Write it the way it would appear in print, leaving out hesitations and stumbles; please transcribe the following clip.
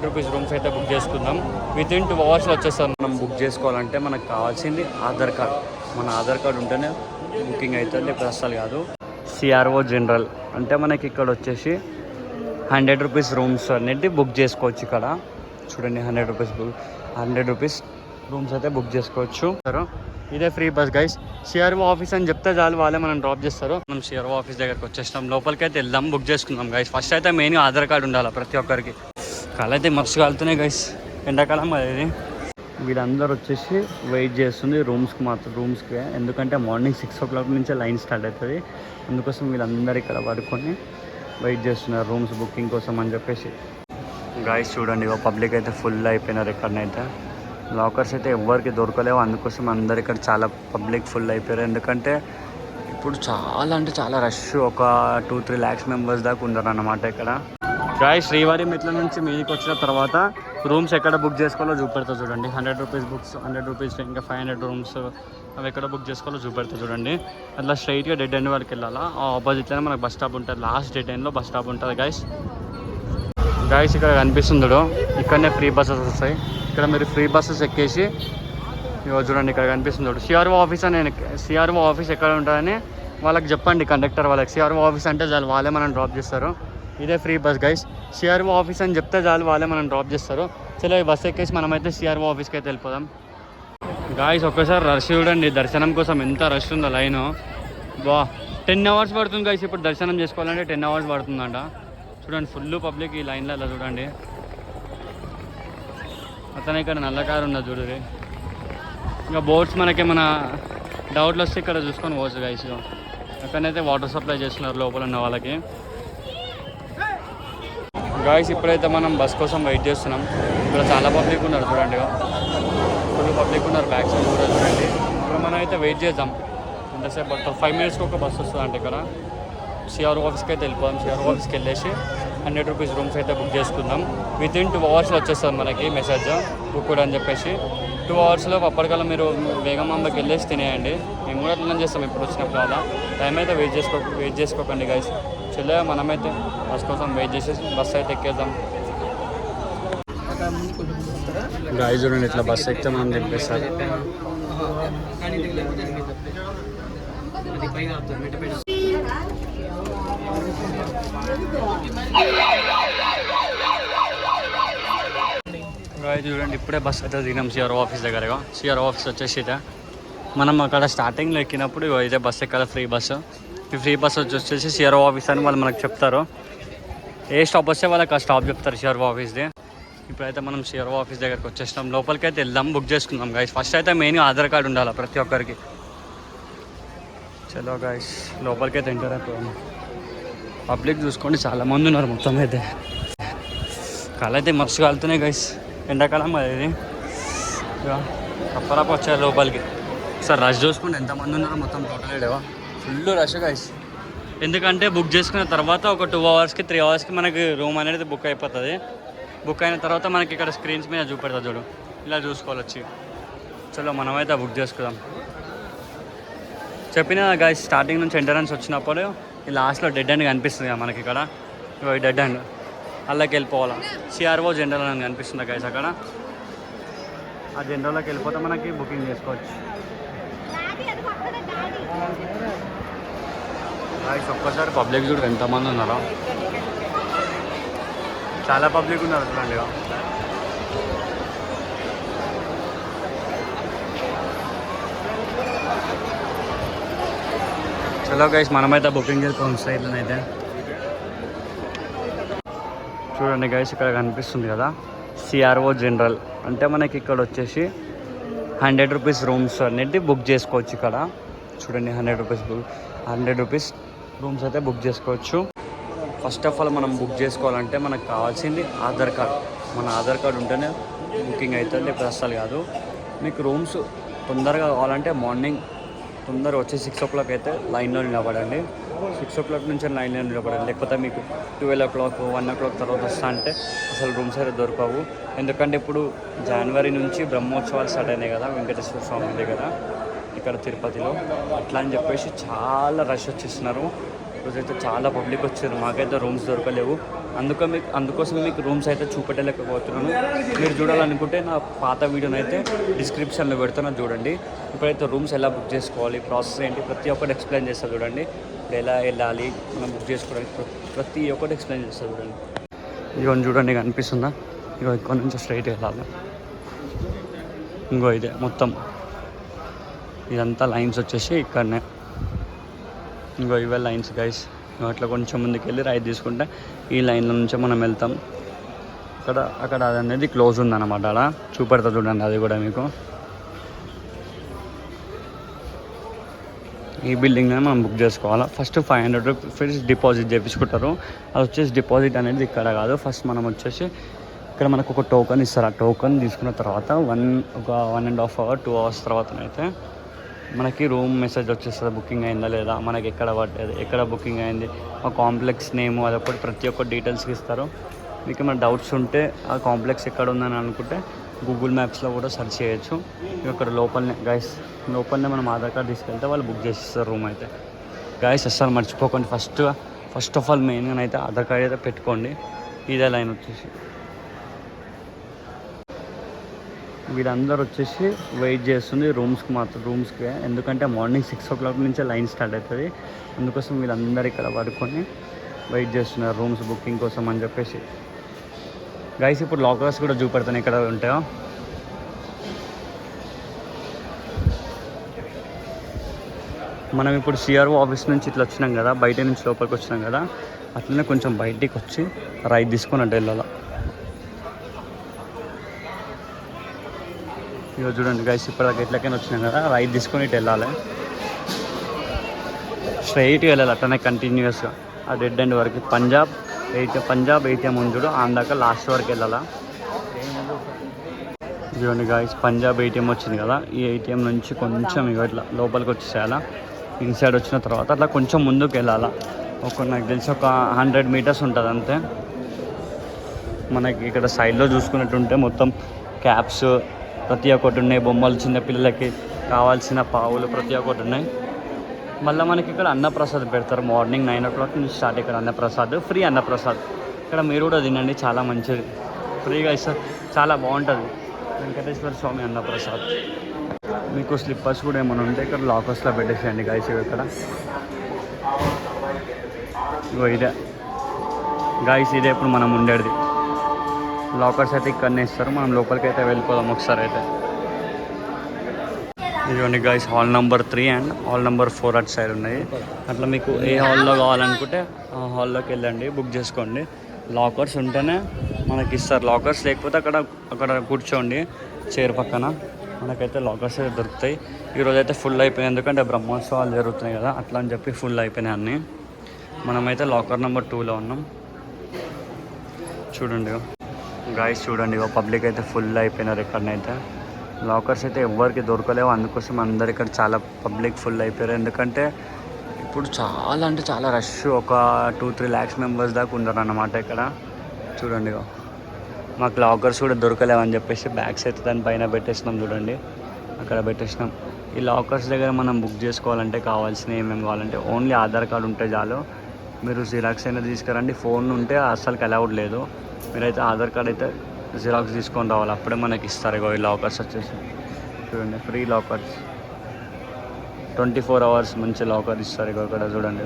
Rupees rooms అయితే book చేసుకుందాం. Within 2 అవర్స్లో వచ్చేస్తాం. మనం బుక్ చేసుకోవాలంటే మనకు కావాల్సింది ఆధార్ కార్డ్. మన ఆధార్ కార్డ్ ఉంటేనే బుకింగ్ అవుతుంది, లేకపోతే అస్సలు కాదు. సిఆర్ఓ జనరల్ అంటే మనకి ఇక్కడ వచ్చేసి 100 రూపీస్ రూమ్స్ అనేది బుక్ చేసుకోవచ్చు. ఇక్కడ చూడండి 100 రూపీస్ రూమ్స్ అయితే బుక్ చేసుకోవచ్చు. ఇదే free bus guys. CRO office అని చెప్తే చాలు, వాళ్ళే మనం డ్రాప్ చేస్తారు. మనం సిఆర్ఓ ఆఫీస్ దగ్గరకు వచ్చేస్తాం. లోపలికి అయితే వెళ్దాం, బుక్ చేసుకుందాం గైస్. ఫస్ట్ అయితే మెయిన్గా ఆధార్ కార్డు ఉండాలి ప్రతి ఒక్కరికి. కాలు అయితే మస్తు కాలుతున్నాయి గైస్, ఎండాకాలం అది. వీళ్ళందరూ వచ్చేసి వెయిట్ చేస్తుంది రూమ్స్కి. ఎందుకంటే మార్నింగ్ 6 o'clock నుంచే లైన్ స్టార్ట్ అవుతుంది. అందుకోసం వీళ్ళందరూ ఇక్కడ పడుకొని వెయిట్ చేస్తున్నారు రూమ్స్ బుకింగ్ కోసం అని చెప్పేసి. గాయస్ చూడండి, పబ్లిక్ అయితే ఫుల్ అయిపోయినారు. ఇక్కడనైతే లాకర్స్ అయితే ఎవరికి దొరకలేవు. అందుకోసం అందరు ఇక్కడ చాలా పబ్లిక్ ఫుల్ అయిపోయారు. ఎందుకంటే ఇప్పుడు చాలా అంటే చాలా రష్, ఒక 2-3 lakhs మెంబర్స్ దాకా ఉన్నారు అన్నమాట ఇక్కడ. గాయస్ శ్రీవారి మెట్ల నుంచి మీదకి వచ్చిన తర్వాత రూమ్స్ ఎక్కడ బుక్ చేసుకోవాలో చూపెడతా చూడండి. 100 రూపీస్ బుక్స్, 100 రూపీస్ ఇంకా 500 రూమ్స్ అవి ఎక్కడ బుక్ చేసుకోవాలో చూపెడతా చూడండి. అట్లా స్ట్రైట్గా డెడ్ ఎండ్ వరకు వెళ్ళాలా. ఆ ఆపోజిట్లోనే మనకు బస్ స్టాప్ ఉంటుంది. లాస్ట్ డెడ్ ఎండ్లో బస్ స్టాప్ ఉంటుంది గాయస్. ఇక్కడ కనిపిస్తుంది, ఇక్కడనే ఫ్రీ బస్సెస్ వస్తాయి. ఇక్కడ మీరు ఫ్రీ బస్సెస్ ఎక్కేసి ఇవ్వ చూడండి, ఇక్కడ కనిపిస్తుంది సిఆర్ఓ ఆఫీస్ అని. సిఆర్ఓ ఆఫీస్ ఎక్కడ ఉంటుందని వాళ్ళకి చెప్పండి, కండక్టర్ వాళ్ళకి. సిఆర్ఓ ఆఫీస్ అంటే చాలు, వాళ్ళే మనం డ్రాప్ చేస్తారు. ఇదే free bus guys. CRO office అని చెప్తే చాలు, వాళ్ళే మనం డ్రాప్ చేస్తారు. చలో ఈ బస్ ఎక్కేసి మనమైతే సిఆర్ఓ ఆఫీస్కి అయితే వెళ్ళిపోదాం. గాయస్ ఒక్కసారి రష్ చూడండి, దర్శనం కోసం ఎంత రష్ ఉందో లైన్. 10 hours పడుతుంది గాయస్. ఇప్పుడు దర్శనం చేసుకోవాలంటే 10 hours పడుతుందంట. చూడండి ఫుల్ పబ్లిక్ ఈ లైన్లో అలా చూడండి. అతనే ఇక్కడ నల్ల కారు ఉన్నది చూడండి. ఇంకా బోట్స్ మనకి మన డౌట్లు వస్తే ఇక్కడ చూసుకొని పోవచ్చు గైస్. అక్కడైతే వాటర్ సప్లై చేస్తున్నారు లోపల ఉన్న వాళ్ళకి. గాయస్ ఇప్పుడైతే మనం బస్ కోసం వెయిట్ చేస్తున్నాం. ఇక్కడ చాలా పబ్లిక్ ఉన్నారు చూడండి, ఫుల్ పబ్లిక్ ఉన్నారు. బ్యాక్ సైడ్ కూడా చూడండి. ఇప్పుడు మనం అయితే వెయిట్ చేద్దాం ఎంతసేపు పడుతుంది. 5 minutes ఒక బస్ వస్తుంది అంటే ఇక్కడ. సిఆర్ఓ ఆఫీస్కి అయితే వెళ్ళిపోదాం. సిఆర్ఓ ఆఫీస్కి వెళ్ళేసి 100 రూపీస్ రూమ్స్ అయితే బుక్ చేసుకుందాం. వితిన్ 2 అవర్స్లో వచ్చేస్తుంది మనకి మెసేజ్ బుక్ అని చెప్పేసి. 2 అవర్స్లో అప్పటికల్లా మీరు వేగమాంబకి వెళ్ళేసి తినేయండి. మేము కూడా అట్లా చేస్తాం ఇప్పుడు వచ్చినప్పుడు. అలా టైం అయితే వెయిట్ చేసుకోకండి గైస్. చెల్లె మనమైతే బస్ కోసం వెయిట్ చేసేసి బస్ అయితే ఎక్కేద్దాం. గాయస్ చూడండి, ఇట్లా బస్ ఎక్కితే మనం చెప్పేస్తారు. చూడండి ఇప్పుడే బస్ అయితే దిగినాం సిఆర్ఓ ఆఫీస్ దగ్గరగా. సిఆర్ఓ ఆఫీస్ వచ్చేసి మనం అక్కడ స్టార్టింగ్లో ఎక్కినప్పుడు ఇదే బస్ ఎక్కాలి, ఫ్రీ బస్సు. ఈ ఫ్రీ బస్ వచ్చేసి సిఆర్ఓ ఆఫీస్ అని వాళ్ళు మనకు చెప్తారు. ఏ స్టాప్ వస్తే వాళ్ళకి ఆ స్టాప్ చెప్తారు సిఆర్ఓ ఆఫీస్ది. ఇప్పుడైతే మనం సిఆర్ఓ ఆఫీస్ దగ్గరకు వచ్చేసినాం. లోపలికి అయితే వెళ్దాం, బుక్ చేసుకుందాం గైస్. ఫస్ట్ అయితే మెయిన్గా ఆధార్ కార్డు ఉండాలి ప్రతి ఒక్కరికి. చలో గైస్ లోపలికి అయితే ఎంటర్ అయిపోయాము. పబ్లిక్ చూసుకోండి చాలా మంది ఉన్నారు మొత్తం అయితే. కాలు అయితే మస్తు కాలుతున్నాయి గైస్, ఎండాకాలం అది ఇది. కప్పరాపు వచ్చారు లోపలికి. సార్ రష్ చూసుకుంటే ఎంతమంది ఉన్నారో మొత్తం టోటల్ ఏడవా ఫుల్ రష్ గైస్. ఎందుకంటే బుక్ చేసుకున్న తర్వాత ఒక 2 అవర్స్కి 3 అవర్స్కి మనకి రూమ్ అనేది బుక్ అయిపోతుంది. బుక్ అయిన తర్వాత మనకి ఇక్కడ స్క్రీన్స్ మీద చూపెడతా చూడు, ఇలా చూసుకోవాలి వచ్చి. చలో మనమైతే బుక్ చేసుకుందాం. చెప్పిన గైస్ స్టార్టింగ్ నుంచి ఎంట్రన్స్ వచ్చినప్పుడు ఈ లాస్ట్లో డెడ్ ఎండ్ కనిపిస్తుంది కదా మనకి ఇక్కడ. ఈ డెడ్ ఎండ్ అల్లకి వెళ్ళిపోవాలా. సిఆర్ఓ జనరల్ అని కనిపిస్తుంది గైస్ అక్కడ. ఆ జనరల్లోకి వెళ్ళిపోతే మనకి బుకింగ్ చేసుకోవచ్చు. గైస్ ఒక్కసారి పబ్లిక్ చూడు ఎంతమంది ఉన్నారో, చాలా పబ్లిక్ ఉన్నారు చూడండి. చలో గైస్ మనమైతే బుకింగ్ చేసుకోం సైట్లోనైతే. చూడండి గైస్ ఇక్కడ కనిపిస్తుంది కదా సిఆర్ఓ జనరల్ అంటే మనకి ఇక్కడ వచ్చేసి 100 రూపీస్ రూమ్స్ అనేది బుక్ చేసుకోవచ్చు ఇక్కడ. చూడండి 100 రూపీస్ రూమ్స్ అయితే బుక్ చేసుకోవచ్చు. ఫస్ట్ ఆఫ్ ఆల్ మనం బుక్ చేసుకోవాలంటే మనకు కావాల్సింది ఆధార్ కార్డ్. మన ఆధార్ కార్డు ఉంటేనే బుకింగ్ అవుతుంది, లేకపోతే అస్సలు కాదు. మీకు రూమ్స్ తొందరగా కావాలంటే మార్నింగ్ తొందరగా వచ్చి 6 o'clock అయితే లైన్లో నిలబడండి. 6 o'clock నుంచి లైన్లో నిలబడండి. లేకపోతే మీకు 12 o'clock 1 o'clock తర్వాత వస్తా అంటే అసలు రూమ్స్ అయితే దొరకవు. ఎందుకంటే ఇప్పుడు జనవరి నుంచి బ్రహ్మోత్సవాలు స్టార్ట్ అయినాయి కదా వెంకటేశ్వర స్వామి దగ్గర ఇక్కడ తిరుపతిలో. అట్లా అని చెప్పేసి చాలా రష్ వచ్చేస్తున్నారు. ఈరోజైతే చాలా పబ్లిక్ వచ్చారు. మాకైతే రూమ్స్ దొరకలేవు. అందుకోసం మీకు రూమ్స్ అయితే చూపెట్టలేకపోతున్నాను. మీరు చూడాలనుకుంటే నా పాత వీడియోని అయితే డిస్క్రిప్షన్లో పెడుతున్నా చూడండి. ఇప్పుడైతే రూమ్స్ ఎలా బుక్ చేసుకోవాలి, ప్రాసెస్ ఏంటి, ప్రతి ఒక్కటి ఎక్స్ప్లెయిన్ చేస్తా చూడండి. ఇప్పుడు ఎలా వెళ్ళాలి, మనం బుక్ చేసుకోవడానికి ప్రతి ఒక్కటి ఎక్స్ప్లెయిన్ చేస్తా చూడండి. ఇవన్నీ చూడండి, కనిపిస్తుందా? ఇగో ఇక్కడ నుంచి స్ట్రైట్ వెళ్ళాలి. ఇంకో ఇదే మొత్తం ఇదంతా లైన్స్ వచ్చేసి ఇక్కడనే. ఇంకో ఇవే లైన్స్ గైస్. అట్లా కొంచెం ముందుకు వెళ్ళి రైట్ తీసుకుంటే ఈ లైన్ల నుంచే మనం వెళ్తాం. అక్కడ అది అనేది క్లోజ్ ఉందన్నమాట. అలా చూపెడతా చూడండి, అది కూడా మీకు. ఈ బిల్డింగ్ని మనం బుక్ చేసుకోవాలా. ఫస్ట్ 500 రూపీస్ డిపాజిట్ చేయించుకుంటారు. అది వచ్చేసి డిపాజిట్ అనేది ఇక్కడ కాదు. ఫస్ట్ మనం వచ్చేసి ఇక్కడ మనకు ఒక టోకెన్ ఇస్తారు. ఆ టోకెన్ తీసుకున్న తర్వాత ఒక 1.5 hours 2 hours తర్వాతనైతే మనకి రూమ్ మెసేజ్ వచ్చేస్తుంది, బుకింగ్ అయిందా లేదా, మనకి ఎక్కడ పట్టేది, ఎక్కడ బుకింగ్ అయింది, ఆ కాంప్లెక్స్ నేమ్, అదొకటి ప్రతి ఒక్క డీటెయిల్స్కి ఇస్తారు. మీకు ఏమైనా డౌట్స్ ఉంటే ఆ కాంప్లెక్స్ ఎక్కడ ఉందని అనుకుంటే గూగుల్ మ్యాప్స్లో కూడా సెర్చ్ చేయొచ్చు. ఇక్కడ లోపలనే లోపలనే మనం ఆధార్ కార్డు తీసుకెళ్తే వాళ్ళు బుక్ చేసిస్తారు రూమ్ అయితే. గైస్ అస్సలు మర్చిపోకండి, ఫస్ట్ ఆఫ్ ఆల్ మెయిన్గా అయితే ఆధార్ కార్డ్ అయితే పెట్టుకోండి. ఇదే లైన్ వచ్చేసి వీళ్ళందరూ వచ్చేసి వెయిట్ చేస్తుంది రూమ్స్కి. ఎందుకంటే మార్నింగ్ 6 o'clock నుంచే లైన్ స్టార్ట్ అవుతుంది. అందుకోసం వీళ్ళందరూ ఇక్కడ పడుకొని వెయిట్ చేస్తున్నారు రూమ్స్ బుకింగ్ కోసం అని చెప్పేసి. గైస్ ఇప్పుడు లాకర్స్ కూడా చూపెడతాను ఇక్కడ ఉంటాయో. మనం ఇప్పుడు సిఆర్ఓ ఆఫీస్ నుంచి ఇట్లా వచ్చినాం కదా, బయట నుంచి లోపలికి వచ్చినాం కదా, అట్లనే కొంచెం బయటికి వచ్చి రైట్ తీసుకొని అటు వెళ్ళాలి. ఇక చూడండి గైస్, ఇప్పటిదాకా ఎట్లకైనా వచ్చినాం కదా, రైట్ తీసుకొని ఇటు వెళ్ళాలి. స్ట్రైట్గా వెళ్ళాలి అట్లనే కంటిన్యూస్గా ఆ డెడ్ ఎండ్ వరకు. పంజాబ్ ఏటీఎం ఉంచుడు అందాక లాస్ట్ వరకు వెళ్ళాలా. చూడండి గైస్, పంజాబ్ ఏటీఎం వచ్చింది కదా, ఈ ఏటీఎం నుంచి కొంచెం ఇక ఇట్లా లోపలికి వచ్చేసేయాలా. ఇన్సైడ్ వచ్చిన తర్వాత అట్లా కొంచెం ముందుకు వెళ్ళాలా. నాకు తెలిసి ఒక 100 meters ఉంటుంది అంతే. మనకి ఇక్కడ సైడ్లో చూసుకున్నట్టుంటే మొత్తం క్యాప్స్ ప్రతి ఒక్కటి ఉన్నాయి, బొమ్మలు, చిన్న పిల్లలకి కావాల్సిన పావులు ప్రతి ఒక్కటి ఉన్నాయి. మళ్ళీ మనకి ఇక్కడ అన్నప్రసాద్ పెడతారు. మార్నింగ్ 9 o'clock నుంచి స్టార్ట్ ఇక్కడ అన్నప్రసాద్, ఫ్రీ అన్నప్రసాద్. ఇక్కడ మీరు కూడా తినండి, చాలా మంచిది, ఫ్రీగా ఇస్తారు, చాలా బాగుంటుంది. వెంకటేశ్వర స్వామి అన్నప్రసాద్. మీకు స్లిప్పర్స్ కూడా ఏమైనా ఉంటే ఇక్కడ లాకర్స్లో పెట్టేసేయండి గైస్. ఇక్కడ ఇదే గైస్, ఇదే ఇప్పుడు మనం ఉండేది. లాకర్స్ అయితే ఇక్కడనే ఇస్తారు. మనం లోపలికి అయితే వెళ్ళిపోదాం ఒకసారి అయితే. ఇదిగోండి guys, hall number 3 and hall number 4 అటు సైడ్ ఉన్నాయి. అట్లా మీకు ఏ హాల్లో కావాలనుకుంటే ఆ హాల్లోకి వెళ్ళండి, బుక్ చేసుకోండి. లాకర్స్ ఉంటేనే మనకి ఇస్తారు. లాకర్స్ లేకపోతే అక్కడ కూర్చోండి చైర్ పక్కన, మనకైతే లాకర్స్ అయితే దొరుకుతాయి. ఈరోజు అయితే ఫుల్ అయిపోయాయి, ఎందుకంటే బ్రహ్మోత్సవాలు జరుగుతున్నాయి కదా, అట్లా అని చెప్పి ఫుల్ అయిపోయినాయి అన్నీ. మనమైతే లాకర్ నెంబర్ 2లో ఉన్నాం. చూడండి గాయస్, చూడండి పబ్లిక్ అయితే ఫుల్ అయిపోయినారు ఇక్కడనైతే. లాకర్స్ అయితే ఎవరికి దొరకలేవు, అందుకోసం అందరు ఇక్కడ చాలా పబ్లిక్ ఫుల్ అయిపోయారు. ఎందుకంటే ఇప్పుడు చాలా అంటే చాలా రష్, ఒక 2-3 lakhs members దాకా ఉన్నారు అన్నమాట ఇక్కడ. చూడండి మాకు లాకర్స్ కూడా దొరకలేవని చెప్పేసి బ్యాగ్స్ అయితే దాని పైన పెట్టేసినాం. చూడండి అక్కడ పెట్టేసినాం. ఈ లాకర్స్ దగ్గర మనం బుక్ చేసుకోవాలంటే కావాల్సిన ఏమేమి కావాలంటే ఓన్లీ ఆధార్ కార్డు ఉంటే చాలు. మీరు జిరాక్స్ అయినా తీసుకురండి, ఫోన్ ఉంటే అస్సలు అలౌడ్ లేదు. మీరైతే ఆధార్ కార్డ్ అయితే జిరాక్స్ తీసుకొని రావాలి, అప్పుడే మనకి ఇస్తారు. ఈ లాకర్స్ వచ్చేసి చూడండి, ఫ్రీ లాకర్స్, 24 hours మంచి లాకర్ ఇస్తారు ఇక్కడ చూడండి.